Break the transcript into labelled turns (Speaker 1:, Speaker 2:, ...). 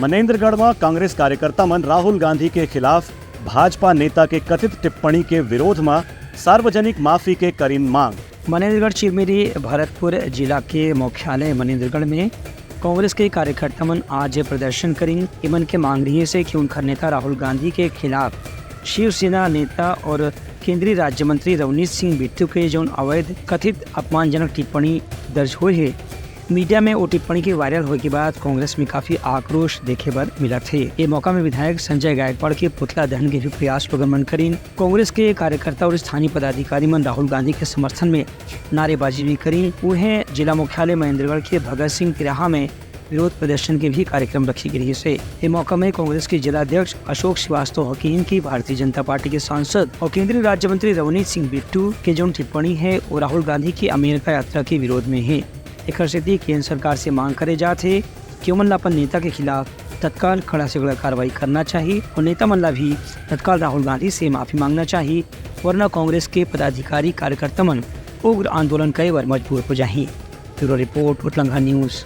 Speaker 1: मनेंद्रगढ़ में कांग्रेस कार्यकर्ता मन राहुल गांधी के खिलाफ भाजपा नेता के कथित टिप्पणी के विरोध में सार्वजनिक माफी के करीन मांग।
Speaker 2: मनेंद्रगढ़ चिरमिरी भरतपुर जिला के मुख्यालय मनेंद्रगढ़ में कांग्रेस के कार्यकर्ता मन आज प्रदर्शन करें। इमन के मांग रही है कि उनका नेता राहुल गांधी के खिलाफ शिवसेना नेता और केंद्रीय राज्य मंत्री रवनीत सिंह बिट्टू के जो अवैध कथित अपमानजनक टिप्पणी दर्ज हुई है। मीडिया में वो टिप्पणी के वायरल होने के बाद कांग्रेस में काफी आक्रोश देखे पर मिला थे। ये मौका में विधायक संजय गायकवाड़ के पुतला दहन के भी प्रयास प्रगमन करीन। कांग्रेस के कार्यकर्ता और स्थानीय पदाधिकारी मन राहुल गांधी के समर्थन में नारेबाजी भी करीन। उन्हें जिला मुख्यालय महेंद्रगढ़ के भगत सिंह तिराहा में विरोध प्रदर्शन के भी कार्यक्रम रखी गई है। ये मौका में कांग्रेस के जिला अध्यक्ष अशोक श्रीवास्तव हकीम की भारतीय जनता पार्टी के सांसद और केंद्रीय राज्य मंत्री रवनीत सिंह बिट्टू के जो टिप्पणी है वो राहुल गांधी की अमेरिका यात्रा के विरोध में है। एक स्थिति केंद्र सरकार से मांग करे जाते कि उमन अपन नेता के खिलाफ तत्काल कड़ा से कड़ा कार्रवाई करना चाहिए और नेता मन भी तत्काल राहुल गांधी से माफी मांगना चाहिए, वरना कांग्रेस के पदाधिकारी कार्यकर्ता मन उग्र आंदोलन करे वर मजबूर हो जाए। ब्यूरो रिपोर्ट, उटलंघा न्यूज।